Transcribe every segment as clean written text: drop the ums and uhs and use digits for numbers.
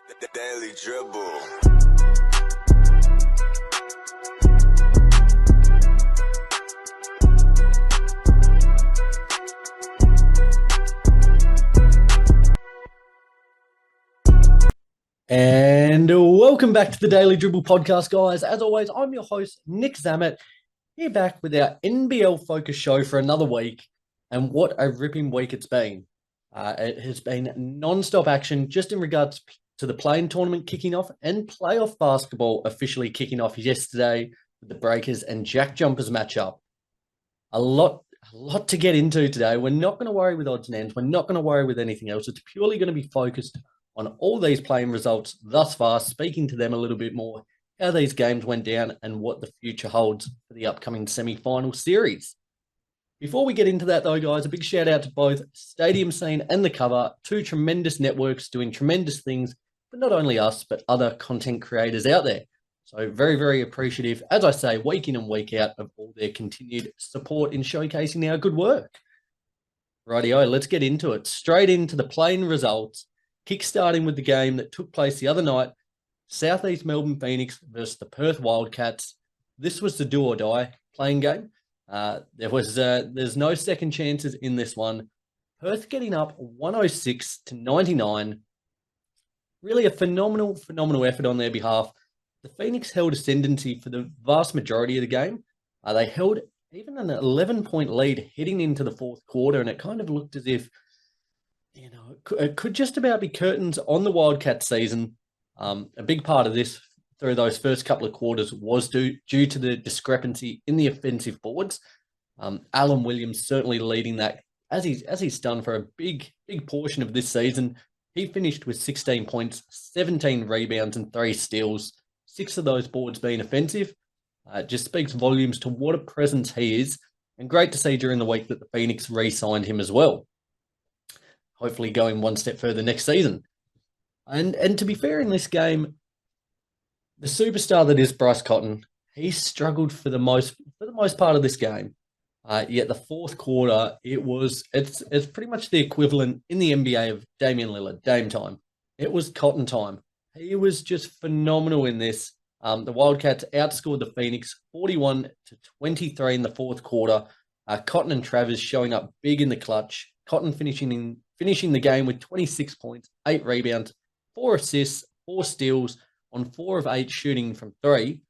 The Daily Dribble. And welcome back to the Daily Dribble podcast, guys. As always, I'm your host, Nick Zammit, here back with our NBL focus show for another week. And what a ripping week it's been. It has been non-stop action just in regards to the play-in tournament kicking off and playoff basketball officially kicking off yesterday with the Breakers and JackJumpers matchup. A lot to get into today. We're not going to worry with odds and ends. We're not going to worry with anything else. It's purely going to be focused on all these playing results thus far, speaking to them a little bit more, how these games went down and what the future holds for the upcoming semi-final series. Before we get into that though, guys, a big shout out to both Stadium Scene and The Cover, two tremendous networks doing tremendous things for not only us, but other content creators out there. So very, very appreciative, as I say, week in and week out of all their continued support in showcasing our good work. Rightio, let's get into it. Straight into the playing results. Kickstarting with the game that took place the other night, Southeast Melbourne Phoenix versus the Perth Wildcats. This was the do or die playing game. There's no second chances in this one. Perth getting up 106-99. Really a phenomenal effort on their behalf. The Phoenix held ascendancy for the vast majority of the game. They held even an 11-point lead heading into the fourth quarter, and it kind of looked as if it could just about be curtains on the Wildcat season. A big part of this through those first couple of quarters was due to the discrepancy in the offensive boards. Alan Williams certainly leading that as he's done for a big portion of this season. He finished with 16 points, 17 rebounds and 3 steals, 6 of those boards being offensive. Just speaks volumes to what a presence he is, and great to see during the week that the Phoenix re-signed him as well. Hopefully going one step further next season. And to be fair in this game, the superstar that is Bryce Cotton, he struggled for the most part of this game. Yet the fourth quarter, it's pretty much the equivalent in the NBA of Damian Lillard, Dame time. It was Cotton time. He was just phenomenal in this. The Wildcats outscored the Phoenix 41-23 in the fourth quarter. Cotton and Travers showing up big in the clutch. Cotton finishing the game with 26 points, 8 rebounds, 4 assists, 4 steals on 4 of 8 shooting from 3.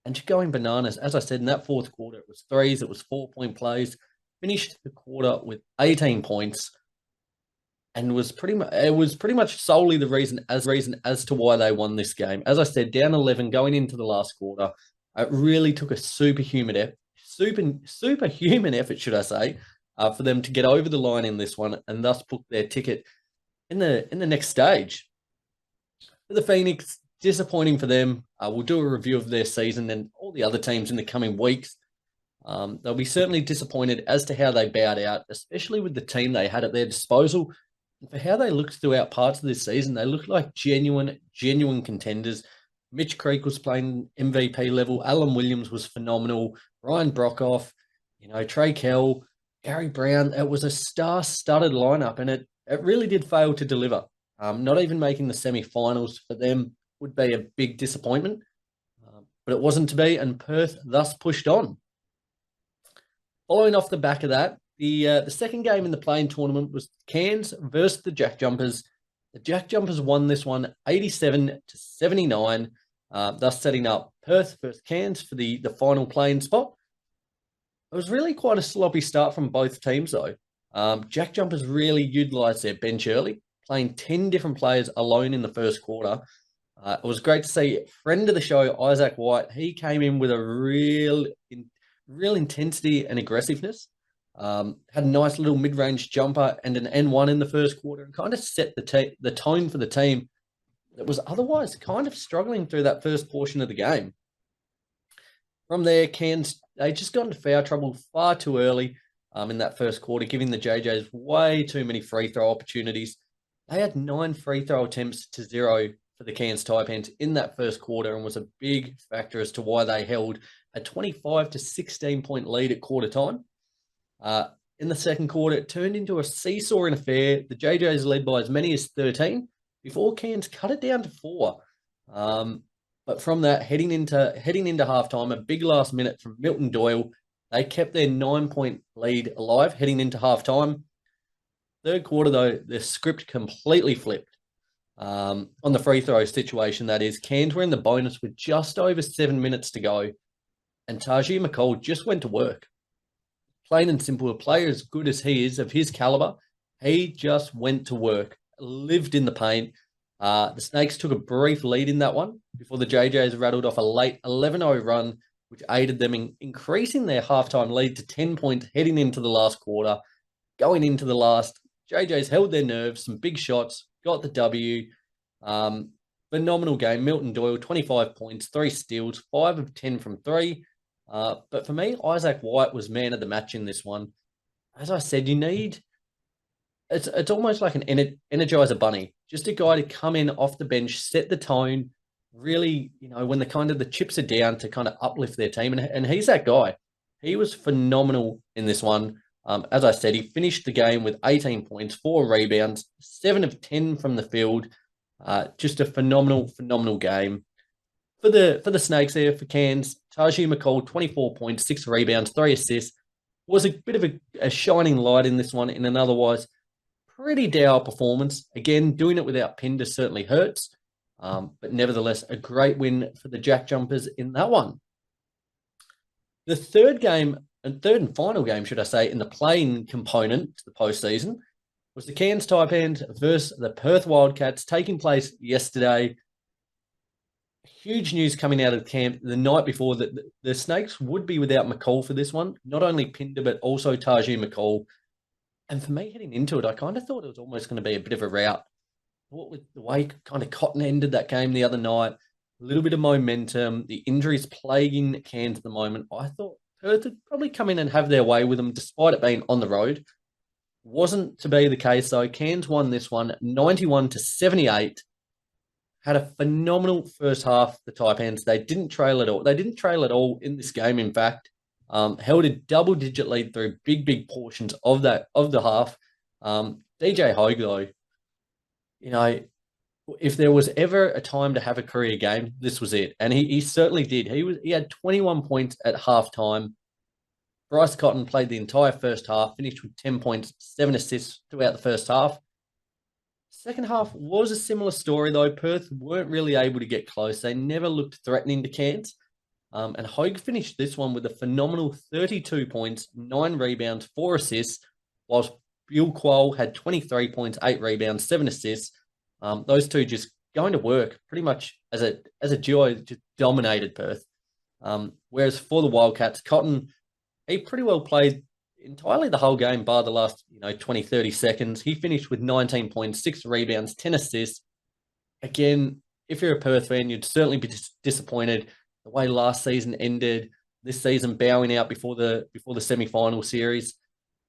And just going bananas. As I said, in that fourth quarter, it was threes, it was 4-point plays. Finished the quarter with 18 points, and it was pretty much solely the reason as to why they won this game. As I said, down 11 going into the last quarter, it really took a superhuman effort, should I say, for them to get over the line in this one and thus book their ticket in the next stage. For the Phoenix, disappointing for them. We'll do a review of their season and all the other teams in the coming weeks. They'll be certainly disappointed as to how they bowed out, especially with the team they had at their disposal. And for how they looked throughout parts of this season, they looked like genuine contenders. Mitch Creek was playing MVP level. Alan Williams was phenomenal. Ryan Brockhoff, Trey Kell, Gary Brown. It was a star-studded lineup, and it really did fail to deliver. Not even making the semi-finals for them would be a big disappointment, but it wasn't to be, and Perth thus pushed on. Following off the back of that, the second game in the play-in tournament was Cairns versus the JackJumpers. The JackJumpers won this one 87-79, thus setting up Perth versus Cairns for the final play-in spot. It was really quite a sloppy start from both teams, though. JackJumpers really utilised their bench early, playing 10 different players alone in the first quarter. It was great to see friend of the show, Isaac White. He came in with a real intensity and aggressiveness. Had a nice little mid-range jumper and an N1 in the first quarter, and kind of set the tone for the team that was otherwise kind of struggling through that first portion of the game. From there, Cairns, they just got into foul trouble far too early in that first quarter, giving the JJs way too many free throw opportunities. They had 9 free throw attempts to 0 for the Cairns Taipans in that first quarter, and was a big factor as to why they held a 25-16 point lead at quarter time. In the second quarter, it turned into a seesawing affair. The JJs led by as many as 13, before Cairns cut it down to 4. But from that, heading into halftime, a big last minute from Milton Doyle, they kept their 9-point lead alive heading into halftime. Third quarter, though, the script completely flipped. On the free throw situation, that is, Cairns were in the bonus with just over 7 minutes to go, and Tajir McCall just went to work. Plain and simple, a player as good as he is, of his caliber, he just went to work, lived in the paint. The Snakes took a brief lead in that one before the JJs rattled off a late 11-0 run, which aided them in increasing their halftime lead to 10 points heading into the last quarter. Going into the last, JJs held their nerves, some big shots, got the W. Phenomenal game. Milton Doyle, 25 points, 3 steals, 5 of 10 from 3. But for me, Isaac White was man of the match in this one. As I said, you need... It's almost like an Energizer Bunny. Just a guy to come in off the bench, set the tone, really, when the chips are down, to kind of uplift their team. And he's that guy. He was phenomenal in this one. As I said, he finished the game with 18 points, 4 rebounds, 7 of 10 from the field. Just a phenomenal game. For the Snakes there, for Cairns, Tajir McCall, 24 points, 6 rebounds, 3 assists. Was a bit of a shining light in this one in an otherwise pretty dour performance. Again, doing it without Pinder certainly hurts. But nevertheless, a great win for the JackJumpers in that one. The third and final game, should I say, in the playing component to the postseason was the Cairns Taipans versus the Perth Wildcats, taking place yesterday. Huge news coming out of camp the night before that the Snakes would be without McCall for this one. Not only Pinder, but also Tajir McCall. And for me, heading into it, I kind of thought it was almost going to be a bit of a rout. What with the way kind of Cotton ended that game the other night, a little bit of momentum, the injuries plaguing Cairns at the moment, I thought Perth would probably come in and have their way with them, despite it being on the road. Wasn't to be the case, though. Cairns won this one 91-78. Had a phenomenal first half, the Taipans. They didn't trail at all. They didn't trail at all in this game, in fact. Held a double-digit lead through big portions of the half. DJ Hogg, though, if there was ever a time to have a career game, this was it, and he certainly did. He had 21 points at halftime. Bryce Cotton played the entire first half, finished with 10 points, 7 assists throughout the first half. Second half was a similar story, though. Perth weren't really able to get close. They never looked threatening to Cairns. And Hogg finished this one with a phenomenal 32 points, 9 rebounds, 4 assists, whilst Bill Quoll had 23 points, 8 rebounds, 7 assists. Those two just going to work pretty much as a duo, just dominated Perth. Whereas for the Wildcats, Cotton, he pretty well played entirely the whole game, bar the last 20, 30 seconds. He finished with 19 points, 6 rebounds, 10 assists. Again, if you're a Perth fan, you'd certainly be disappointed the way last season ended, this season bowing out before the semi-final series.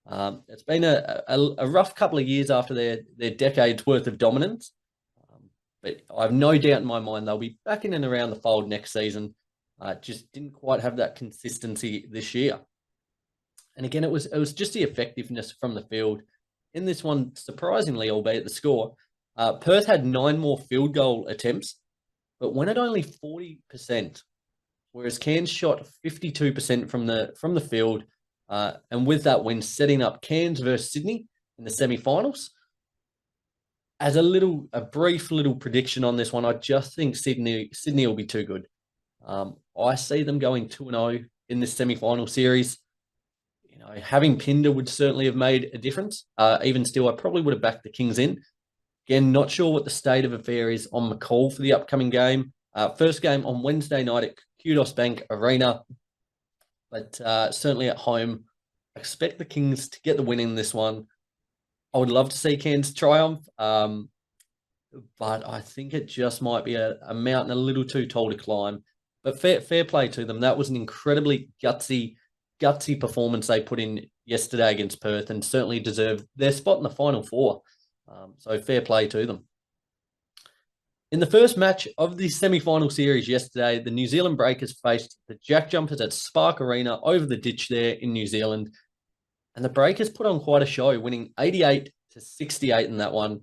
It's been a rough couple of years after their decades worth of dominance. But I have no doubt in my mind they'll be back in and around the fold next season. Just didn't quite have that consistency this year. And again, it was just the effectiveness from the field. In this one, surprisingly, albeit the score, Perth had 9 more field goal attempts, but went at only 40%. Whereas Cairns shot 52% from the field, and with that win, setting up Cairns versus Sydney in the semi-finals. As a brief little prediction on this one, I just think Sydney will be too good. I see them going 2-0 in this semi-final series. Having Pinder would certainly have made a difference. Even still, I probably would have backed the Kings in. Again, not sure what the state of affair is on McCall for the upcoming game. First game on Wednesday night at Kudos Bank Arena, but certainly at home. I expect the Kings to get the win in this one. I would love to see Cairns triumph, but I think it just might be a mountain a little too tall to climb. But fair play to them. That was an incredibly gutsy performance they put in yesterday against Perth, and certainly deserved their spot in the Final Four. So fair play to them. In the first match of the semi-final series yesterday, the New Zealand Breakers faced the JackJumpers at Spark Arena over the ditch there in New Zealand. And the Breakers put on quite a show, winning 88-68 in that one.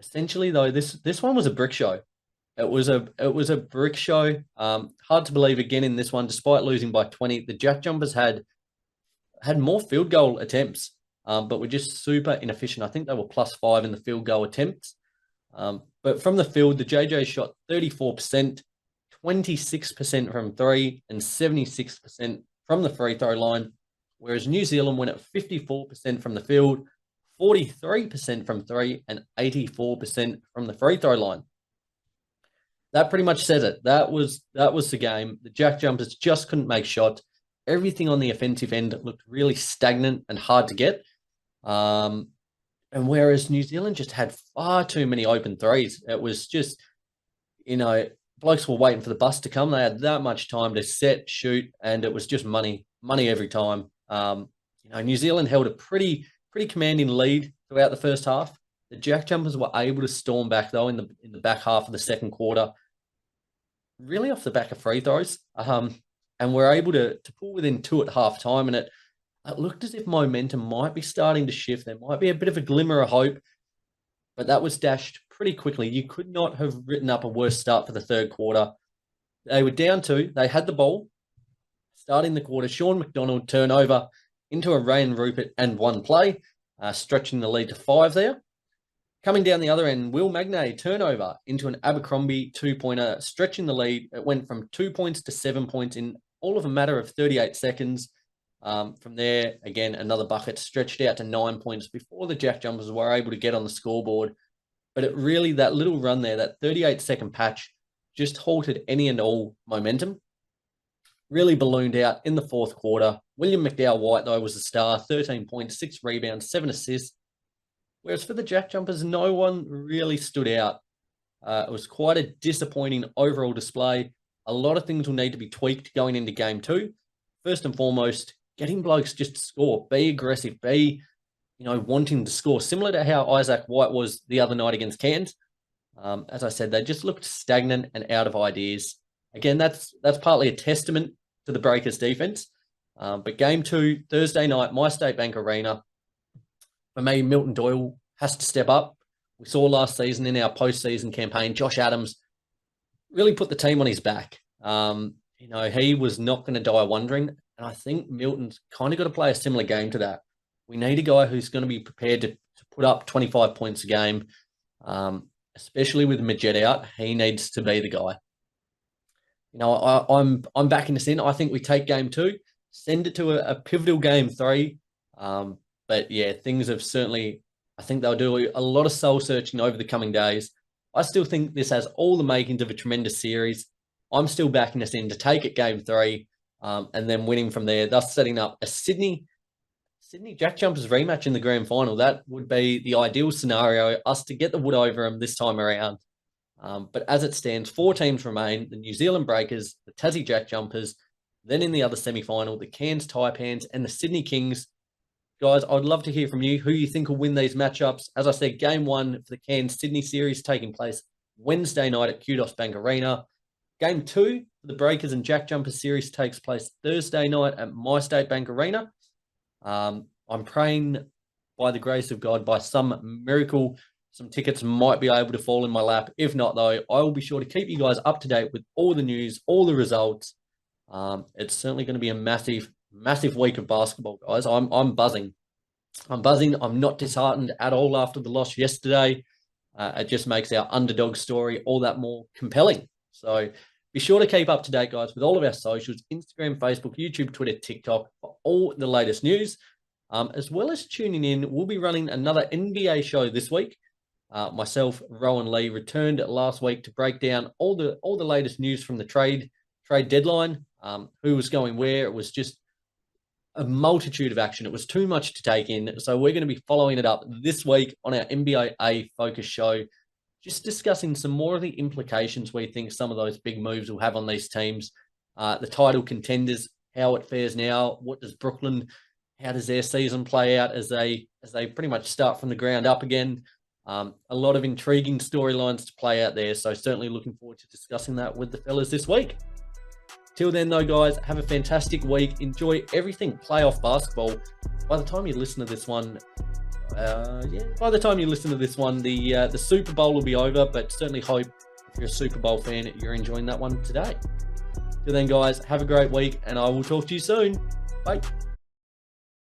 Essentially, though, this one was a brick show. It was a brick show. Hard to believe again in this one, despite losing by 20, the JackJumpers had more field goal attempts, but were just super inefficient. I think they were +5 in the field goal attempts. But from the field, the JJ shot 34%, 26% from three, and 76% from the free throw line, whereas New Zealand went at 54% from the field, 43% from three, and 84% from the free throw line. That pretty much says it. That was the game. The JackJumpers just couldn't make shots. Everything on the offensive end looked really stagnant and hard to get. And whereas New Zealand just had far too many open threes, it was just, blokes were waiting for the bus to come. They had that much time to set, shoot, and it was just money every time. New Zealand held a pretty commanding lead throughout the first half. The JackJumpers were able to storm back, though, in the back half of the second quarter, really off the back of free throws, and were able to pull within 2 at halftime, and it looked as if momentum might be starting to shift. There might be a bit of a glimmer of hope, but that was dashed pretty quickly. You could not have written up a worse start for the third quarter. They were down 2. They had the ball. Starting the quarter, Sean McDonald turnover into a Ray and Rupert and one play, stretching the lead to 5 there. Coming down the other end, Will Magnay turnover into an Abercrombie 2-pointer, stretching the lead. It went from 2 points to 7 points in all of a matter of 38 seconds. From there, again, another bucket stretched out to 9 points before the JackJumpers were able to get on the scoreboard. But it really, that little run there, that 38-second patch, just halted any and all momentum. Really ballooned out in the fourth quarter. William McDowell-White, though, was the star, 13 points, 6 rebounds, 7 assists. Whereas for the JackJumpers, no one really stood out. It was quite a disappointing overall display. A lot of things will need to be tweaked going into game 2. First and foremost, getting blokes just to score, be aggressive, be, wanting to score, similar to how Isaac White was the other night against Cairns. As I said, they just looked stagnant and out of ideas. Again, that's partly a testament to the Breakers defense. But game 2, Thursday night, My State Bank Arena. For me, Milton Doyle has to step up. We saw last season in our postseason campaign, Josh Adams really put the team on his back. He was not going to die wondering. And I think Milton's kind of got to play a similar game to that. We need a guy who's going to be prepared to put up 25 points a game, especially with Majed out. He needs to be the guy. I'm backing us in. I think we take game 2, send it to a pivotal game 3. But yeah, things have certainly, I think they'll do a lot of soul searching over the coming days. I still think this has all the makings of a tremendous series. I'm still backing us in to take it game 3 and then winning from there, thus setting up a Sydney JackJumpers rematch in the grand final. That would be the ideal scenario, us to get the wood over them this time around. But as it stands, 4 teams remain: the New Zealand Breakers, the Tassie JackJumpers, then in the other semi-final, the Cairns Taipans and the Sydney Kings. Guys, I'd love to hear from you who you think will win these matchups. As I said, game 1 for the Cairns-Sydney series taking place Wednesday night at Kudos Bank Arena. Game 2 for the Breakers and JackJumpers series takes place Thursday night at My State Bank Arena. I'm praying, by the grace of God, by some miracle, some tickets might be able to fall in my lap. If not, though, I will be sure to keep you guys up to date with all the news, all the results. It's certainly going to be a massive week of basketball, guys. I'm buzzing. I'm not disheartened at all after the loss yesterday. It just makes our underdog story all that more compelling. So be sure to keep up to date, guys, with all of our socials: Instagram, Facebook, YouTube, Twitter, TikTok, for all the latest news. As well as tuning in, we'll be running another NBA show this week. Myself, Rowan Lee, returned last week to break down all the latest news from the trade deadline, who was going where. It was just a multitude of action. It was too much to take in. So we're going to be following it up this week on our NBA focus show, just discussing some more of the implications we think some of those big moves will have on these teams. The title contenders, how it fares now. What does Brooklyn, how does their season play out as they pretty much start from the ground up again? A lot of intriguing storylines to play out there. So certainly looking forward to discussing that with the fellas this week. Till then, though, guys, have a fantastic week. Enjoy everything playoff basketball. By the time you listen to this one, Yeah, by the time you listen to this one, the Super Bowl will be over, but certainly hope if you're a Super Bowl fan, you're enjoying that one today. Till then, guys, have a great week, and I will talk to you soon. Bye.